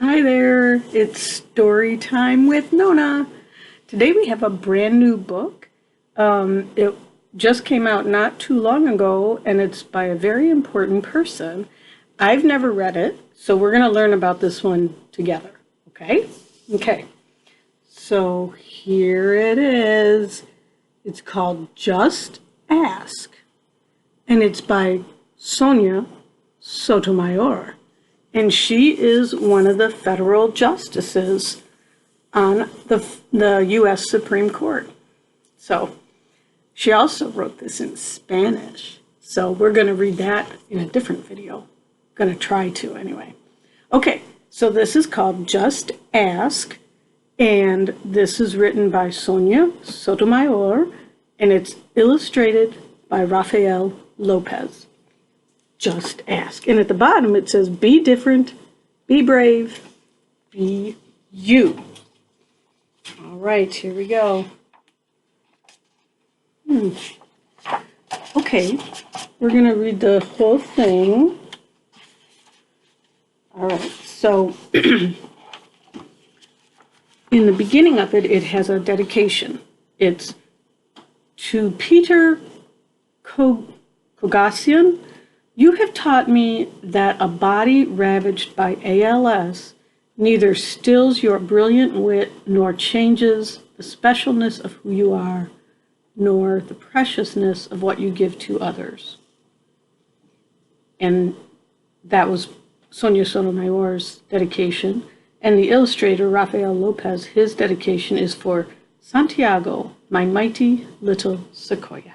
Hi there, it's story time with Nona. Today we have a brand new book. It just came out not too long ago and it's by a very important person. I've never read it, so we're going to learn about this one together, okay? Okay, so here it is. It's called Just Ask, and it's by Sonia Sotomayor. And she is one of the federal justices on the U.S. Supreme Court. So she also wrote this in Spanish. So we're going to read that in a different video. Going to try to anyway. Okay, so this is called Just Ask. And this is written by Sonia Sotomayor. And it's illustrated by Rafael Lopez. Just ask. And at the bottom it says, be different, be brave, be you. All right, here we go. Okay, we're going to read the whole thing. All right, so in the beginning of it, it has a dedication. It's to Peter Kogasian. You have taught me that a body ravaged by ALS neither stills your brilliant wit nor changes the specialness of who you are, nor the preciousness of what you give to others. And that was Sonia Sotomayor's dedication. And the illustrator, Rafael Lopez, his dedication is for Santiago, my mighty little sequoia.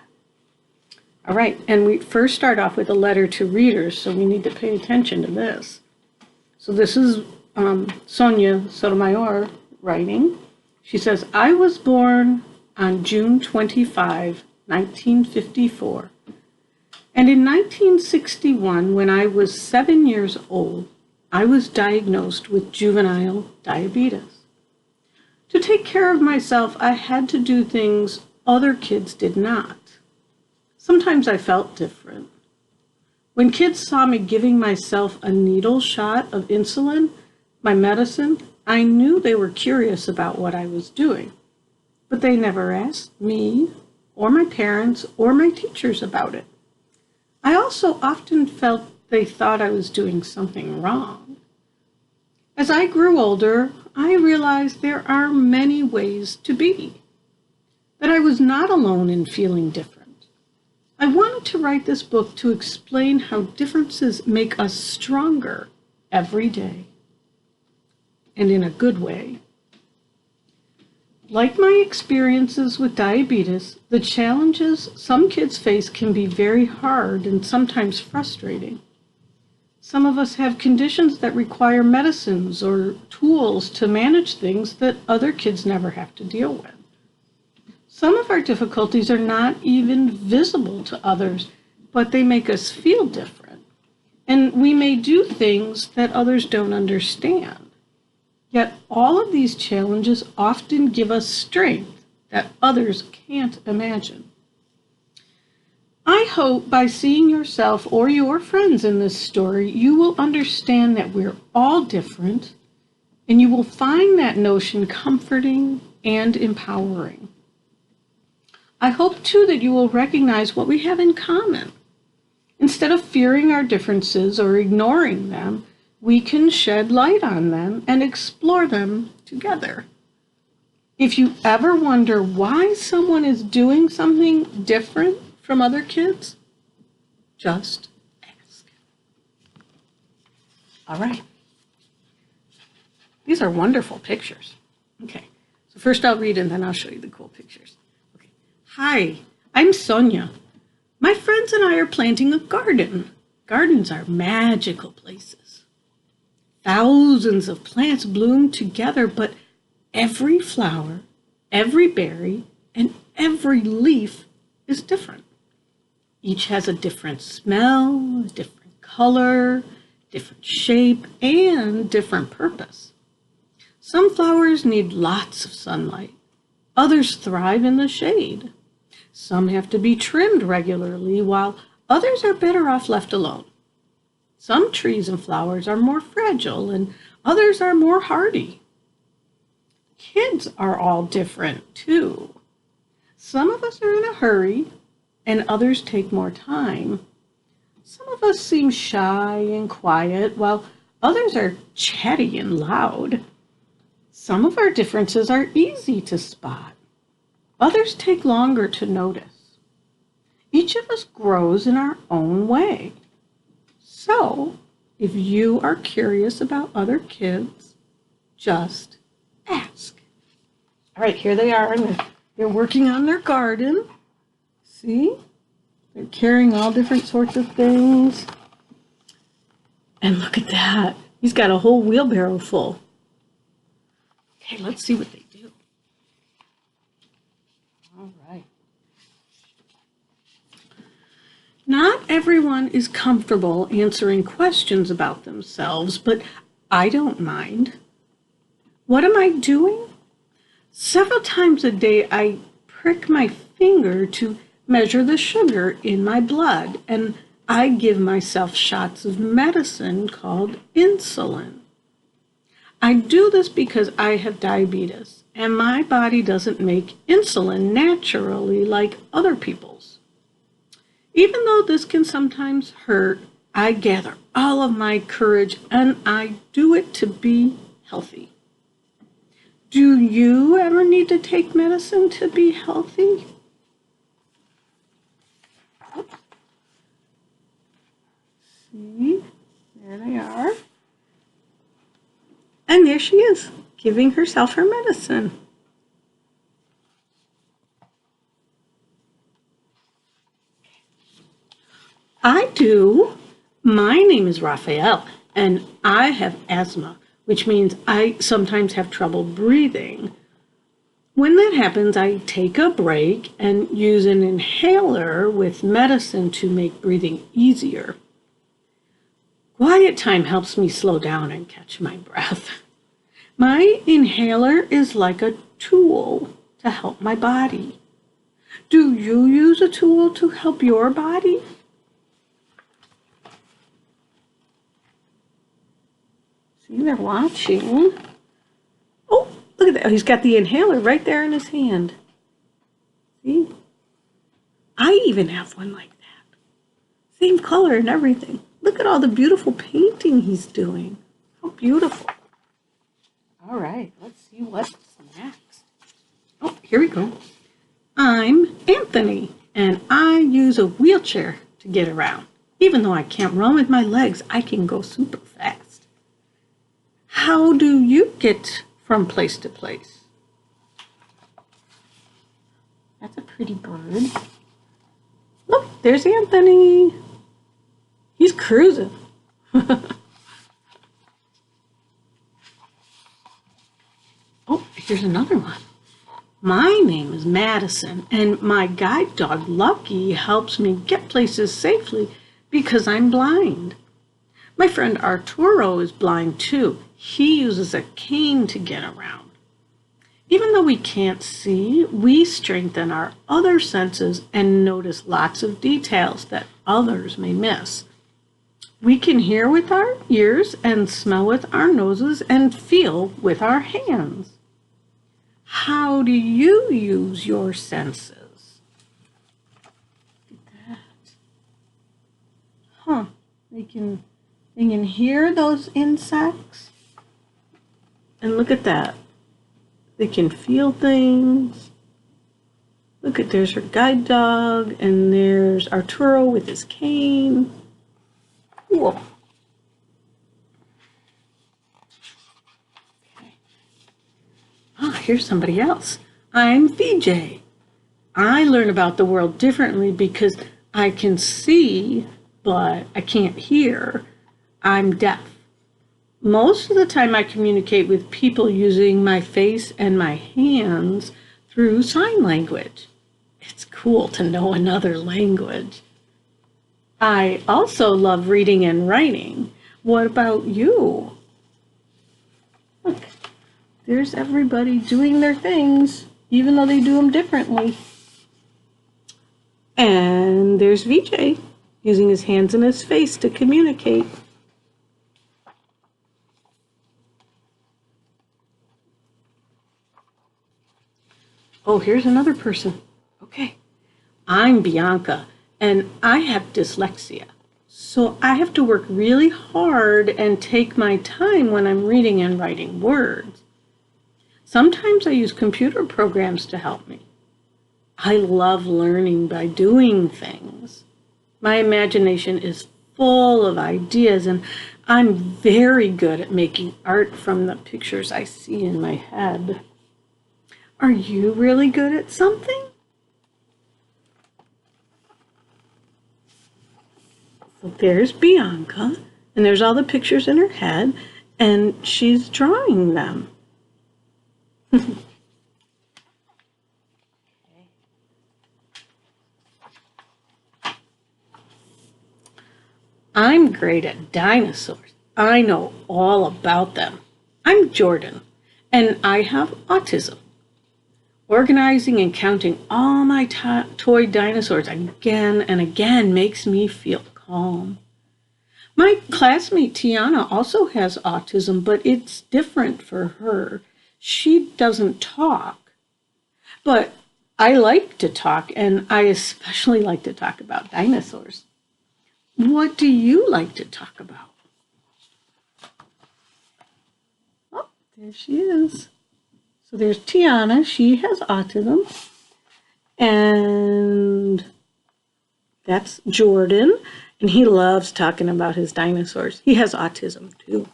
All right, and we first start off with a letter to readers, so we need to pay attention to this. So this is Sonia Sotomayor writing. She says, I was born on June 25, 1954. And in 1961, when I was 7 years old, I was diagnosed with juvenile diabetes. To take care of myself, I had to do things other kids did not. Sometimes I felt different. When kids saw me giving myself a needle shot of insulin, my medicine, I knew they were curious about what I was doing. But they never asked me, or my parents, or my teachers about it. I also often felt they thought I was doing something wrong. As I grew older, I realized there are many ways to be, that I was not alone in feeling different. I wanted to write this book to explain how differences make us stronger every day, and in a good way. Like my experiences with diabetes, the challenges some kids face can be very hard and sometimes frustrating. Some of us have conditions that require medicines or tools to manage things that other kids never have to deal with. Some of our difficulties are not even visible to others, but they make us feel different. And we may do things that others don't understand. Yet all of these challenges often give us strength that others can't imagine. I hope by seeing yourself or your friends in this story, you will understand that we're all different, and you will find that notion comforting and empowering. I hope, too, that you will recognize what we have in common. Instead of fearing our differences or ignoring them, we can shed light on them and explore them together. If you ever wonder why someone is doing something different from other kids, just ask. All right. These are wonderful pictures. Okay, so first I'll read and then I'll show you the cool pictures. Okay. Hi, I'm Sonia. My friends and I are planting a garden. Gardens are magical places. Thousands of plants bloom together, but every flower, every berry, and every leaf is different. Each has a different smell, a different color, different shape, and different purpose. Some flowers need lots of sunlight. Others thrive in the shade. Some have to be trimmed regularly, while others are better off left alone. Some trees and flowers are more fragile and others are more hardy. Kids are all different too. Some of us are in a hurry and others take more time. Some of us seem shy and quiet while others are chatty and loud. Some of our differences are easy to spot. Others take longer to notice. Each of us grows in our own way. So, if you are curious about other kids, just ask. All right, here they are. They're working on their garden. See? They're carrying all different sorts of things. And look at that. He's got a whole wheelbarrow full. Okay, let's see what they do. All right. Not everyone is comfortable answering questions about themselves, but I don't mind. What am I doing? Several times a day, I prick my finger to measure the sugar in my blood, and I give myself shots of medicine called insulin. I do this because I have diabetes, and my body doesn't make insulin naturally like other people's. Even though this can sometimes hurt, I gather all of my courage and I do it to be healthy. Do you ever need to take medicine to be healthy? Oops. See, there they are. And there she is, giving herself her medicine. I do. My name is Raphael, and I have asthma, which means I sometimes have trouble breathing. When that happens, I take a break and use an inhaler with medicine to make breathing easier. Quiet time helps me slow down and catch my breath. My inhaler is like a tool to help my body. Do you use a tool to help your body? See, they're watching. Oh, look at that. He's got the inhaler right there in his hand. See? I even have one like that. Same color and everything. Look at all the beautiful painting he's doing. How beautiful. All right, let's see what's next. Oh, here we go. I'm Anthony, and I use a wheelchair to get around. Even though I can't run with my legs, I can go super fast. How do you get from place to place? That's a pretty bird. Look, there's Anthony. He's cruising. Oh, here's another one. My name is Madison, and my guide dog, Lucky, helps me get places safely because I'm blind. My friend Arturo is blind too. He uses a cane to get around. Even though we can't see, we strengthen our other senses and notice lots of details that others may miss. We can hear with our ears and smell with our noses and feel with our hands. How do you use your senses? Look at that. Huh, they can hear those insects. And look at that. They can feel things. Look at, there's her guide dog, and there's Arturo with his cane. Cool. Okay. Ah, here's somebody else. I'm VJ. I learn about the world differently because I can see, but I can't hear. I'm deaf. Most of the time I communicate with people using my face and my hands through sign language. It's cool to know another language. I also love reading and writing. What about you? Look, there's everybody doing their things, even though they do them differently. And there's VJ using his hands and his face to communicate. Oh, here's another person. Okay. I'm Bianca, and I have dyslexia. So I have to work really hard and take my time when I'm reading and writing words. Sometimes I use computer programs to help me. I love learning by doing things. My imagination is full of ideas, and I'm very good at making art from the pictures I see in my head. Are you really good at something? So there's Bianca, and there's all the pictures in her head, and she's drawing them. I'm great at dinosaurs. I know all about them. I'm Jordan, and I have autism. Organizing and counting all my toy dinosaurs again and again makes me feel calm. My classmate Tiana also has autism, but it's different for her. She doesn't talk. But I like to talk, and I especially like to talk about dinosaurs. What do you like to talk about? Oh, there she is. So there's Tiana. She has autism. And that's Jordan. And he loves talking about his dinosaurs. He has autism too.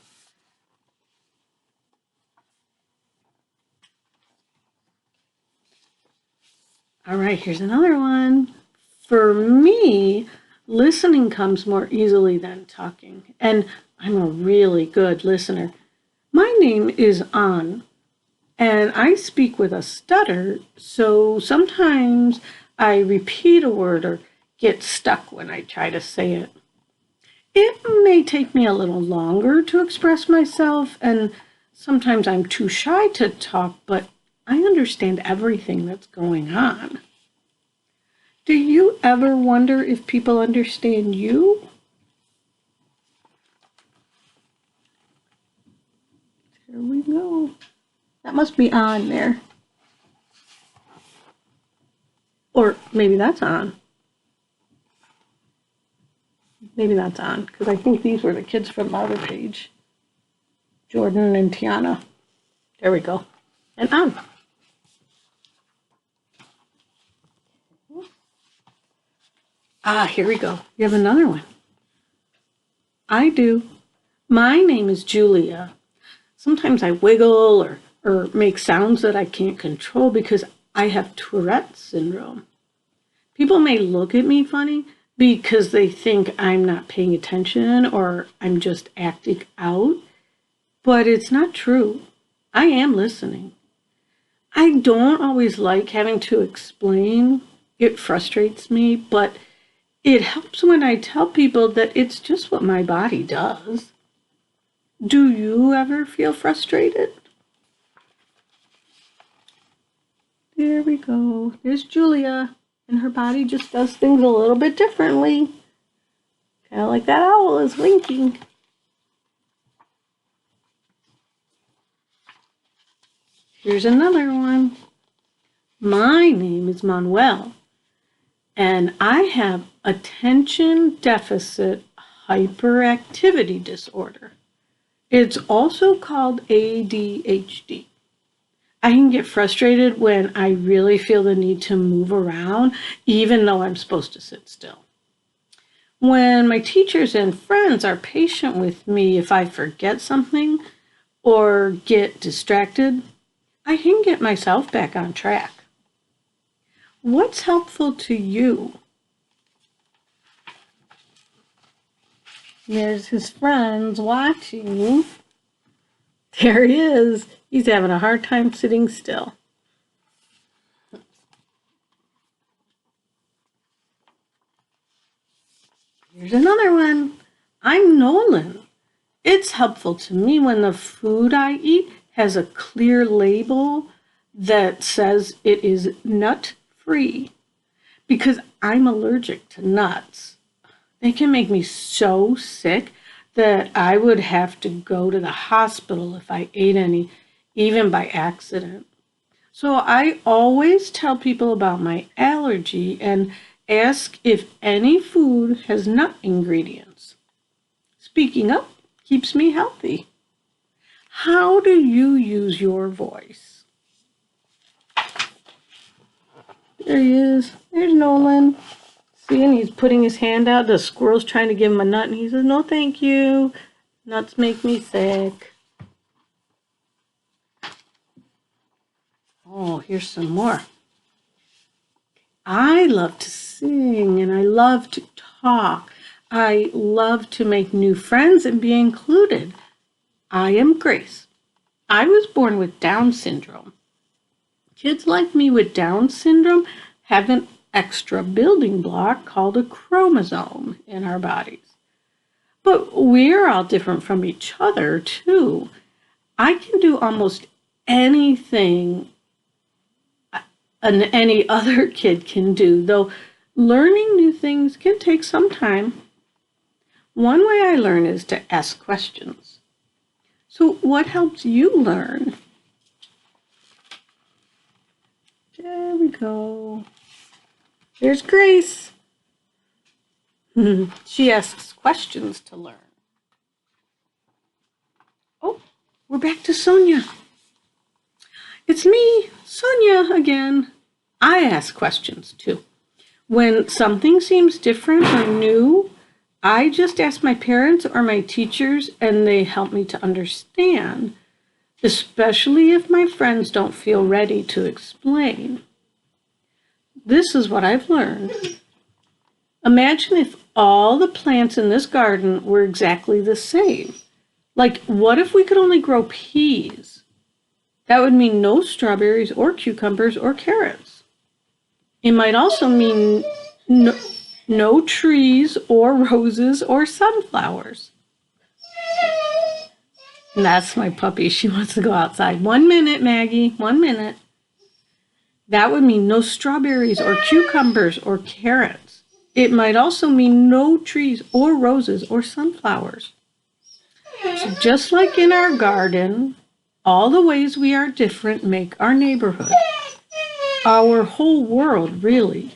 All right, here's another one. For me, listening comes more easily than talking, and I'm a really good listener. My name is An, and I speak with a stutter, so sometimes I repeat a word or get stuck when I try to say it. It may take me a little longer to express myself, and sometimes I'm too shy to talk, but I understand everything that's going on. Do you ever wonder if people understand you? There we go. That must be on there. Or maybe that's on. Maybe that's on, because I think these were the kids from the other page. Jordan and Tiana. There we go. And on. Ah, here we go. You have another one. I do. My name is Julia. Sometimes I wiggle or make sounds that I can't control because I have Tourette's syndrome. People may look at me funny because they think I'm not paying attention or I'm just acting out, but it's not true. I am listening. I don't always like having to explain. It frustrates me, but it helps when I tell people that it's just what my body does. Do you ever feel frustrated? There we go. There's Julia, and her body just does things a little bit differently. Kind of like that owl is winking. Here's another one. My name is Manuel, and I have attention deficit hyperactivity disorder. It's also called ADHD. I can get frustrated when I really feel the need to move around, even though I'm supposed to sit still. When my teachers and friends are patient with me if I forget something or get distracted, I can get myself back on track. What's helpful to you? There's his friends watching. There he is. He's having a hard time sitting still. Here's another one. I'm Nolan. It's helpful to me when the food I eat has a clear label that says it is nut-free because I'm allergic to nuts. They can make me so sick that I would have to go to the hospital if I ate any, even by accident. So I always tell people about my allergy and ask if any food has nut ingredients. Speaking up keeps me healthy. How do you use your voice? There he is. There's Nolan. See, and he's putting his hand out. The squirrel's trying to give him a nut, and he says, no, thank you. Nuts make me sick. Oh, here's some more. I love to sing, and I love to talk. I love to make new friends and be included. I am Grace. I was born with Down syndrome. Kids like me with Down syndrome have an extra building block called a chromosome in our bodies. But we're all different from each other, too. I can do almost anything any other kid can do, though learning new things can take some time. One way I learn is to ask questions. So what helps you learn? There we go. There's Grace. She asks questions to learn. Oh, we're back to Sonia. It's me, Sonia, again. I ask questions too. When something seems different or new, I just ask my parents or my teachers, and they help me to understand, especially if my friends don't feel ready to explain. This is what I've learned. Imagine if all the plants in this garden were exactly the same. Like, what if we could only grow peas? That would mean no strawberries or cucumbers or carrots. It might also mean no trees or roses or sunflowers. And that's my puppy. She wants to go outside. 1 minute, Maggie. 1 minute. That would mean no strawberries or cucumbers or carrots. It might also mean no trees or roses or sunflowers. So just like in our garden, all the ways we are different make our neighborhood, our whole world really,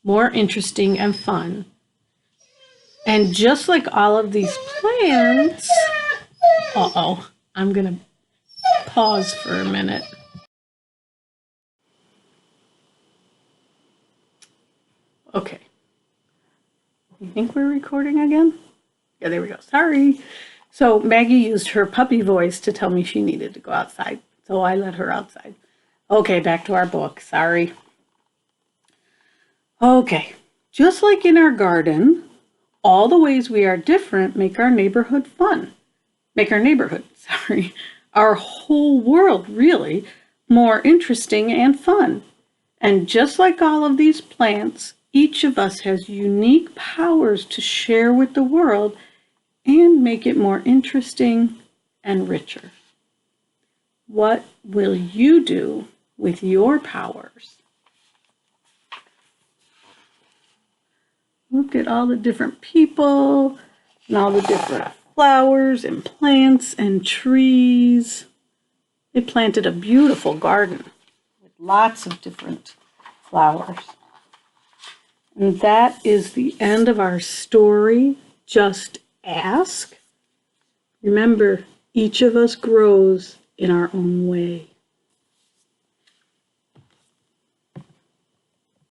more interesting and fun. And just like all of these plants, I'm going to pause for a minute. Okay. You think we're recording again? Yeah, there we go. Sorry. So Maggie used her puppy voice to tell me she needed to go outside. So I let her outside. Okay, back to our book. Sorry. Okay. Just like in our garden, all the ways we are different make our neighborhood fun. Our whole world really more interesting and fun. And just like all of these plants, each of us has unique powers to share with the world and make it more interesting and richer. What will you do with your powers? Look at all the different people and all the different flowers and plants and trees. They planted a beautiful garden with lots of different flowers. And that is the end of our story, Just Ask. Remember, each of us grows in our own way.